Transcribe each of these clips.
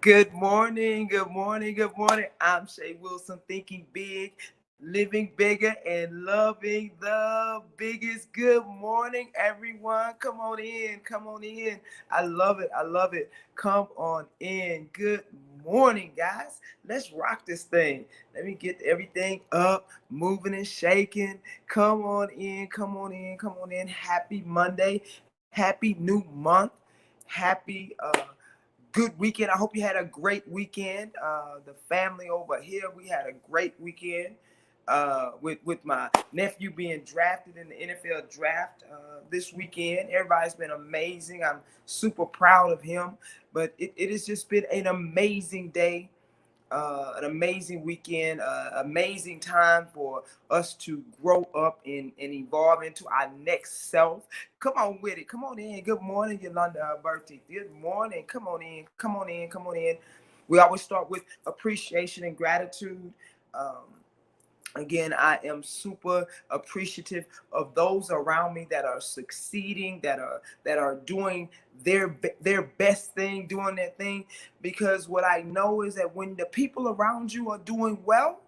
Good morning, good morning, good morning. I'm Shay Wilson, thinking big, living bigger, and loving the biggest. Good morning, everyone. Come on in, come on in. I love it, I love it. Come on in. Good morning, guys. Let's rock this thing. Let me get everything up, moving and shaking. Come on in, come on in, come on in. Happy Monday, happy new month, happy good weekend. I hope you had a great weekend. The family over here, we had a great weekend with my nephew being drafted in the NFL draft this weekend. Everybody's been amazing. I'm super proud of him. But it has just been an amazing day, an amazing weekend, amazing time for us to grow up and evolve into our next self. Come on with it. Come on in. Good morning, Yolanda Bertie. Good morning. Come on in. Come on in. Come on in. We always start with appreciation and gratitude. Again, I am super appreciative of those around me that are succeeding, that are doing their best thing, doing their thing. Because what I know is that when the people around you are doing well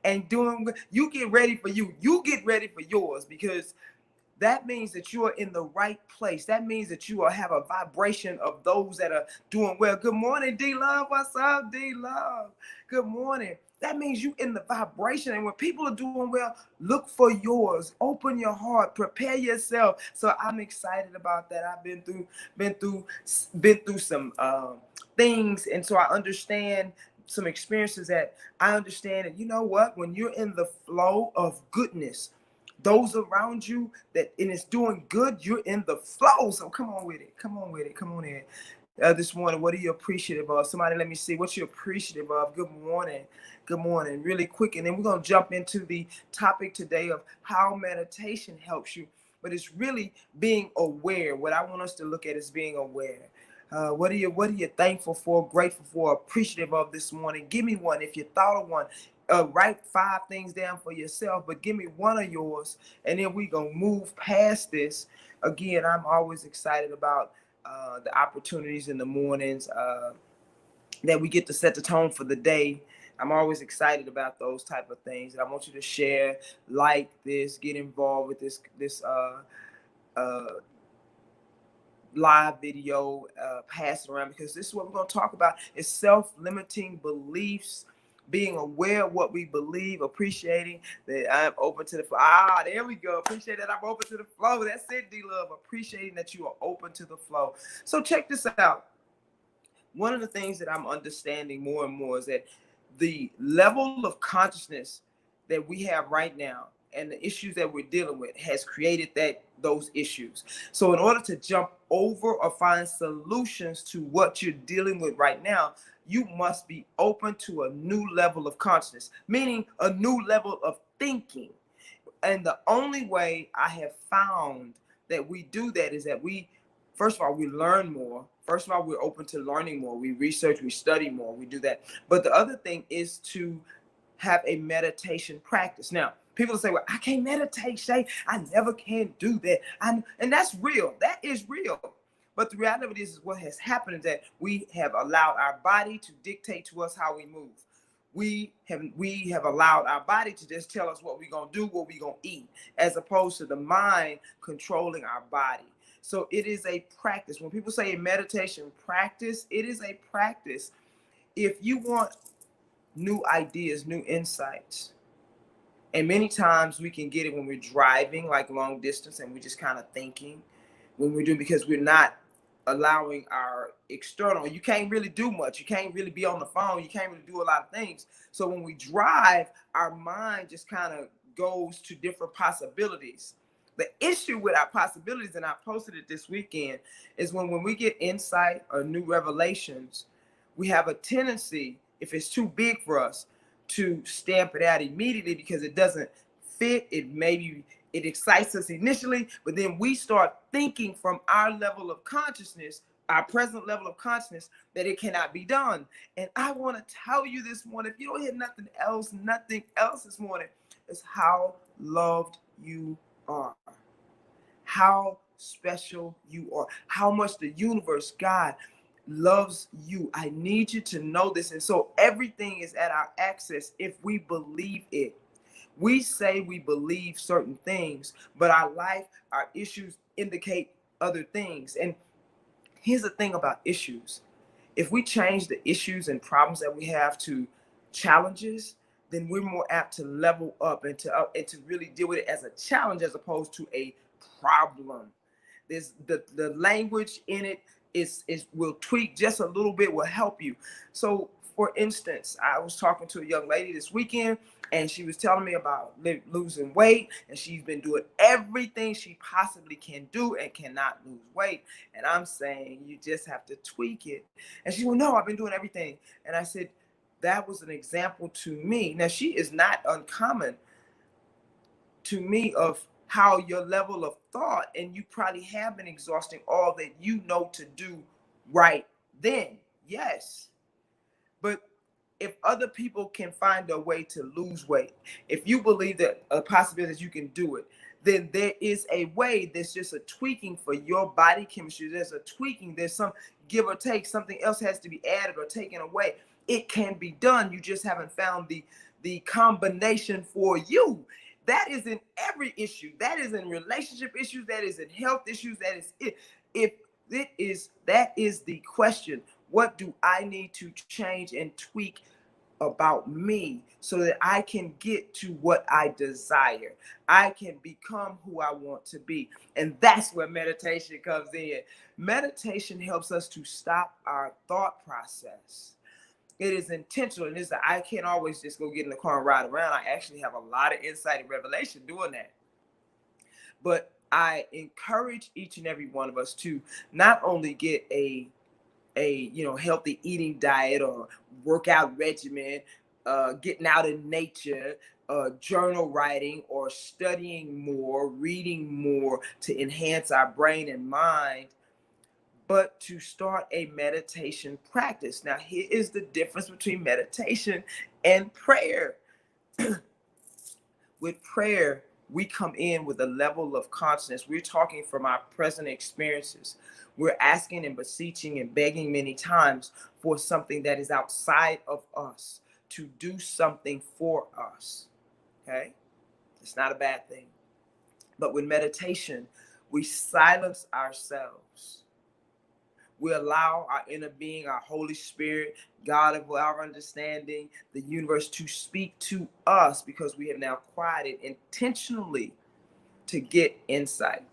and doing, you get ready for you. You get ready for yours, because that means that you are in the right place. That means that you will have a vibration of those that are doing well. Good morning, D Love. What's up, D Love? Good morning. That means you in the vibration. And when people are doing well, look for yours. Open your heart. Prepare yourself. So I'm excited about that. I've been through some things, and so I understand some experiences that I understand. And you know what? When you're in the flow of goodness, those around you that and it's doing good, you're in the flow. So come on with it. Come on with it. Come on in. This morning, what are you appreciative of? Somebody let me see what you're appreciative of. Good morning. Good morning. Really quick. And then we're going to jump into the topic today of how meditation helps you. But it's really being aware. What I want us to look at is being aware. What are you thankful for, grateful for, appreciative of this morning? Give me one. If you thought of one, write 5 things down for yourself, but give me one of yours, and then we're going to move past this. Again, I'm always excited about the opportunities in the mornings that we get to set the tone for the day. I'm always excited about those type of things. And I want you to share, like this, get involved with this uh, live video, pass it around, because this is what we're going to talk about is self-limiting beliefs, being aware of what we believe, appreciating that I'm open to the flow. There we go. Appreciate that I'm open to the flow. That's it, D-Love. Appreciating that you are open to the flow. So check this out. One of the things that I'm understanding more and more is that the level of consciousness that we have right now and the issues that we're dealing with has created those issues. So in order to jump over or find solutions to what you're dealing with right now, you must be open to a new level of consciousness, meaning a new level of thinking. And the only way I have found that we do that is that first of all, we learn more. First of all, we're open to learning more. We research, we study more, we do that. But the other thing is to have a meditation practice. Now, people say, well, I can't meditate, Shay. I never can do that. And that's real. That is real. But the reality of it is what has happened is that we have allowed our body to dictate to us how we move. We have allowed our body to just tell us what we're going to do, what we're going to eat, as opposed to the mind controlling our body. So it is a practice. When people say meditation practice, it is a practice. If you want new ideas, new insights, and many times we can get it when we're driving, like long distance, and we're just kind of thinking when we're doing, because we're not allowing our external. You can't really do much. You can't really be on the phone. You can't really do a lot of things. So when we drive, our mind just kind of goes to different possibilities. The issue with our possibilities, and I posted it this weekend, is when we get insight or new revelations, we have a tendency, if it's too big for us, to stamp it out immediately because it doesn't fit. It excites us initially, but then we start thinking from our level of consciousness, our present level of consciousness, that it cannot be done. And I want to tell you this morning, if you don't hear nothing else this morning, is how loved you are, how special you are, how much the universe, God, loves you. I need you to know this. And so everything is at our access if we believe it. We say we believe certain things, but our life, our issues indicate other things. And here's the thing about issues. If we change the issues and problems that we have to challenges, then we're more apt to level up and to really deal with it as a challenge as opposed to a problem. There's the language in it is will tweak just a little bit, will help you. So for instance, I was talking to a young lady this weekend, and she was telling me about losing weight, and she's been doing everything she possibly can do and cannot lose weight. And I'm saying you just have to tweak it. And she went, no, I've been doing everything. And I said, that was an example to me. Now, she is not uncommon to me of how your level of thought, and you probably have been exhausting all that you know to do right then. Yes. But if other people can find a way to lose weight, if you believe that a possibility that you can do it, then there is a way. There's just a tweaking for your body chemistry. There's a tweaking. There's some give or take. Something else has to be added or taken away. It can be done. You just haven't found the combination for you. That is in every issue. That is in relationship issues. That is in health issues. That is it. If it is, that is the question. What do I need to change and tweak about me so that I can get to what I desire? I can become who I want to be. And that's where meditation comes in. Meditation helps us to stop our thought process. It is intentional, and it's that I can't always just go get in the car and ride around. I actually have a lot of insight and revelation doing that. But I encourage each and every one of us to not only get a healthy eating diet or workout regimen, getting out in nature, journal writing, or studying more, reading more to enhance our brain and mind, but to start a meditation practice. Now, here is the difference between meditation and prayer. With prayer, we come in with a level of consciousness. We're talking from our present experiences. We're asking and beseeching and begging many times for something that is outside of us to do something for us. Okay? It's not a bad thing. But with meditation, we silence ourselves. We allow our inner being, our Holy Spirit, God of our understanding, the universe to speak to us because we have now quieted intentionally to get insight.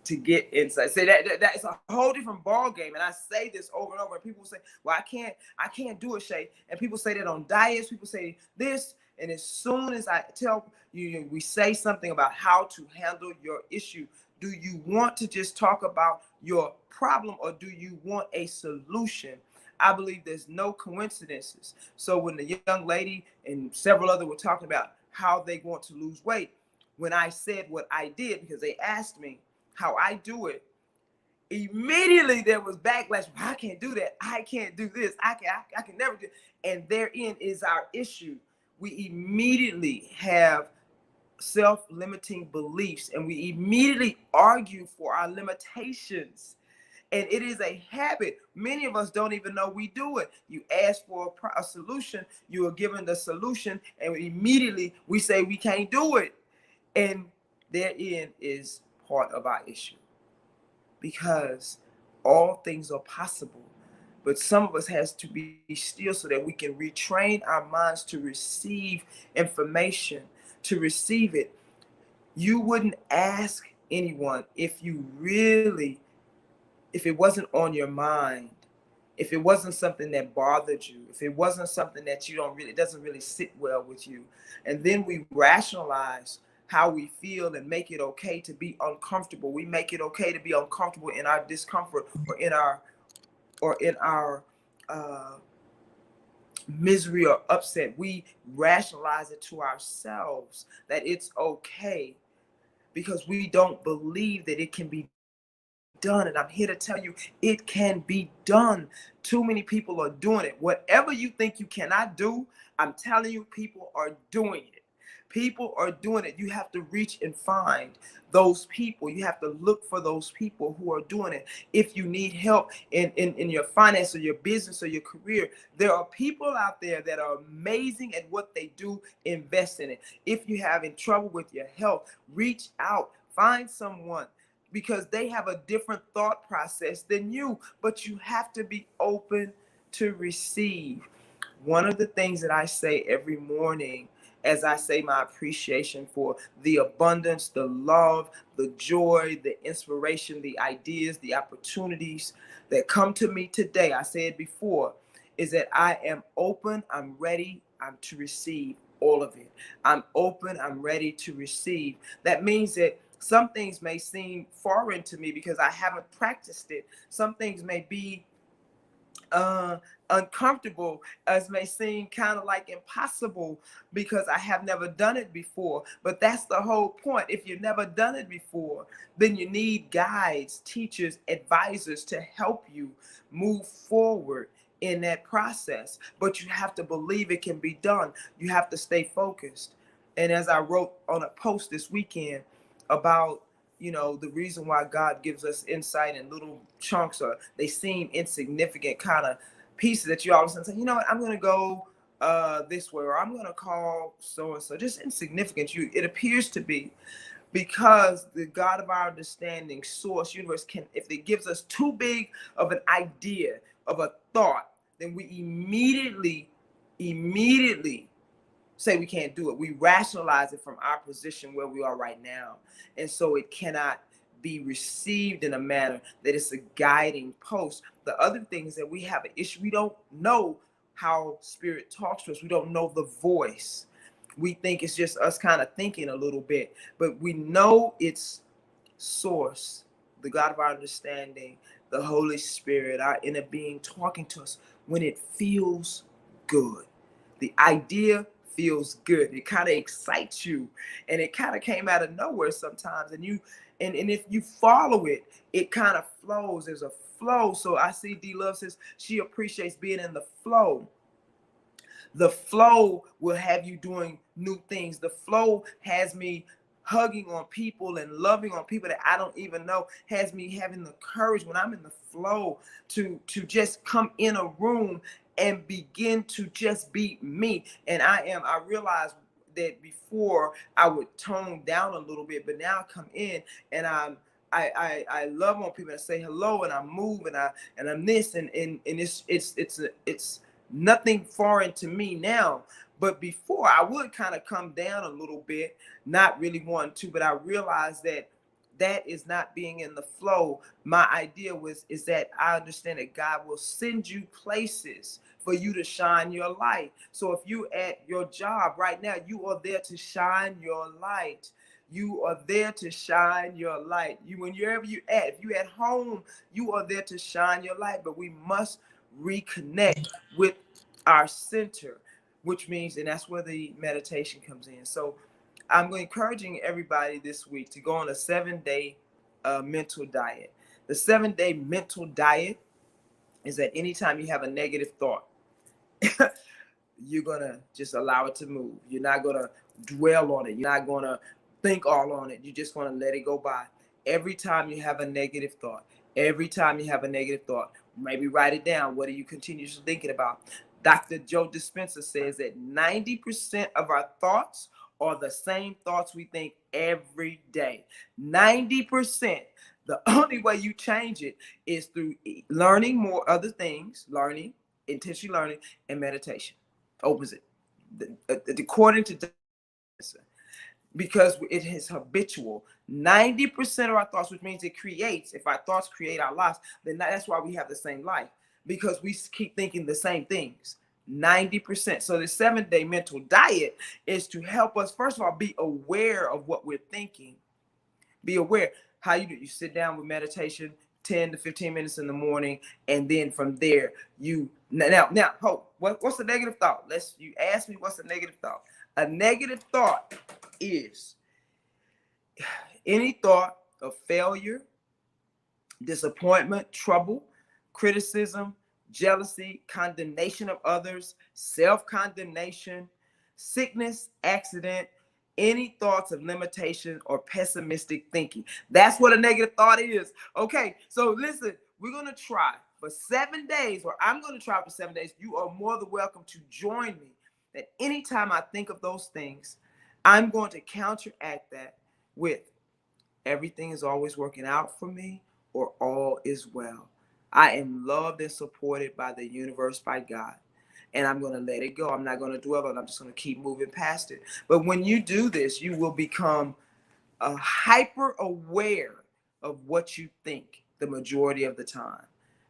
To get insight. Say that's a whole different ball game. And I say this over and over. And people say, well, I can't do it, Shay. And people say that on diets, people say this. And as soon as I tell you, we say something about how to handle your issue. Do you want to just talk about your problem, or do you want a solution? I believe there's no coincidences. So when the young lady and several others were talking about how they want to lose weight, when I said what I did, because they asked me how I do it, immediately there was backlash. I can't do that. I can't do this. I can never do. And therein is our issue. We immediately have self-limiting beliefs, and we immediately argue for our limitations. And it is a habit. Many of us don't even know we do it. You ask for a solution, you are given the solution, and immediately we say we can't do it. And therein is part of our issue, because all things are possible, but some of us has to be still so that we can retrain our minds to receive information, to receive it. You wouldn't ask anyone if it wasn't on your mind, if it wasn't something that bothered you, if it wasn't something that it doesn't really sit well with you. And then we rationalize how we feel and make it okay to be uncomfortable. We make it okay to be uncomfortable in our discomfort or in our misery or upset. We rationalize it to ourselves that it's okay because we don't believe that it can be done. And I'm here to tell you, it can be done. Too many people are doing it. Whatever you think you cannot do, I'm telling you, people are doing it. People are doing it. You have to reach and find those people. You have to look for those people who are doing it. If you need help in your finance or your business or your career, there are people out there that are amazing at what they do. Invest in it. If you're having trouble with your health, reach out, find someone, because they have a different thought process than you, but you have to be open to receive. One of the things that I say every morning, as I say my appreciation for the abundance, the love, the joy, the inspiration, the ideas, the opportunities that come to me today, I said before, is that I am open, I'm ready, I'm to receive all of it. I'm open, I'm ready to receive. That means that some things may seem foreign to me because I haven't practiced it. Some things may be uh uncomfortable, as may seem kind of like impossible because I have never done it before. But that's the whole point. If you've never done it before, then you need guides, teachers, advisors to help you move forward in that process. But you have to believe it can be done. You have to stay focused. And as I wrote on a post this weekend about, the reason why God gives us insight in little chunks, or they seem insignificant kind of pieces that you all of a sudden say, you know what, I'm going to go this way, or I'm going to call so and so, just insignificant. It appears to be because the God of our understanding, source, universe, can, if it gives us too big of an idea, of a thought, then we immediately say we can't do it. We rationalize it from our position where we are right now. And so it cannot be received in a manner that is a guiding post. The other thing is that we have an issue. We don't know how spirit talks to us. We don't know the voice. We think it's just us kind of thinking a little bit, but we know it's source, the God of our understanding, the Holy Spirit, our inner being talking to us when it feels good. The idea feels good. It kind of excites you, and it kind of came out of nowhere sometimes. And if you follow it, it kind of flows. There's a flow. So I see D Love says she appreciates being in the flow. The flow will have you doing new things. The flow has me hugging on people and loving on people that I don't even know, has me having the courage when I'm in the flow to just come in a room and begin to just be me. And I realized that before I would tone down a little bit, but now I come in and I love on people and say hello, and I move and I'm this and it's nothing foreign to me now. But before, I would kind of come down a little bit, not really wanting to, but I realized that is not being in the flow. My idea is that I understand that God will send you places for you to shine your light. So if you at your job right now, you are there to shine your light. You are there to shine your light. Wherever you at, if you at home, you are there to shine your light. But we must reconnect with our center, which means, and that's where the meditation comes in. So I'm encouraging everybody this week to go on a 7-day mental diet. The 7-day mental diet is that anytime you have a negative thought, you're going to just allow it to move. You're not going to dwell on it. You're not going to think all on it. You're just going to let it go by. Every time you have a negative thought, maybe write it down. What are you continuously thinking about? Dr. Joe Dispenza says that 90% of our thoughts are the same thoughts we think every day. 90%. The only way you change it is through learning more other things, intentionally learning, and meditation. Opens it. According to because it is habitual. 90% of our thoughts, which means it creates, if our thoughts create our lives, then that's why we have the same life, because we keep thinking the same things. 90%. So the 7-day mental diet is to help us, first of all, be aware of what we're thinking. Be aware. How you do? You sit down with meditation 10 to 15 minutes in the morning, and then from there you now hope. What's the negative thought? You ask me what's a negative thought. A negative thought is any thought of failure, disappointment, trouble, criticism, jealousy, condemnation of others, self-condemnation, sickness, accident, any thoughts of limitation or pessimistic thinking. That's what a negative thought is. Okay, so listen, we're going to try for 7 days, or I'm going to try for 7 days. You are more than welcome to join me. That anytime I think of those things, I'm going to counteract that with everything is always working out for me, or all is well. I am loved and supported by the universe, by God. And I'm going to let it go. I'm not going to dwell on it. I'm just going to keep moving past it. But when you do this, you will become hyper aware of what you think the majority of the time.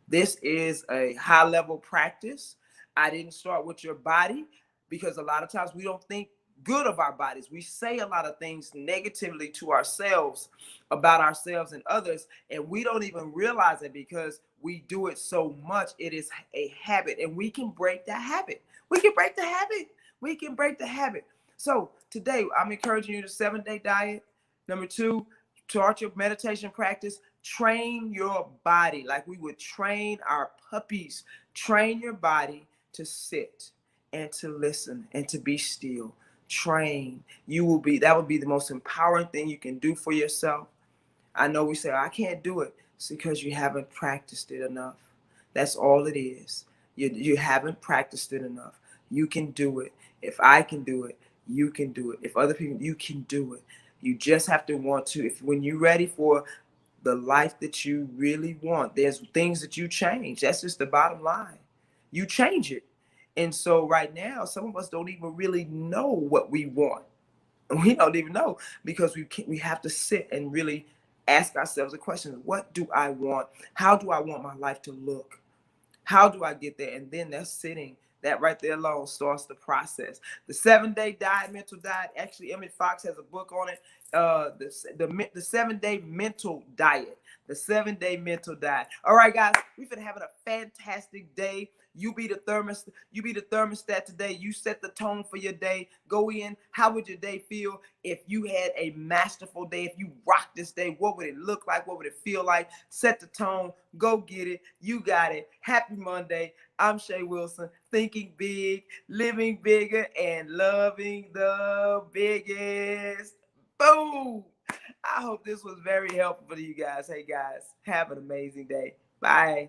This is a high level practice. I didn't start with your body because a lot of times we don't think good of our bodies. We say a lot of things negatively to ourselves about ourselves and others, and we don't even realize it because we do it so much. It is a habit, and we can break that habit. We can break the habit. We can break the habit. So today, I'm encouraging you to 7-day diet. Number 2, start your meditation practice. Train your body like we would train our puppies. Train your body to sit and to listen and to be still. Train. That will be the most empowering thing you can do for yourself. I know we say, I can't do it. It's because you haven't practiced it enough. That's all it is. You haven't practiced it enough. You can do it. If I can do it, you can do it. If other people, you can do it. You just have to want to. When you're ready for the life that you really want, there's things that you change. That's just the bottom line. You change it. And so right now, some of us don't even really know what we want. We don't even know because we have to sit and really ask ourselves the question, what do I want? How do I want my life to look? How do I get there? And then that right there alone starts the process. The 7-day diet, mental diet. Actually, Emmett Fox has a book on it. The 7-day mental diet. The 7-day mental diet. All right, guys, we've been having a fantastic day. You be the thermostat today. You set the tone for your day. Go in. How would your day feel if you had a masterful day? If you rocked this day, what would it look like? What would it feel like? Set the tone. Go get it. You got it. Happy Monday. I'm Shay Wilson, thinking big, living bigger, and loving the biggest. Boom. I hope this was very helpful for you guys. Hey, guys, have an amazing day. Bye.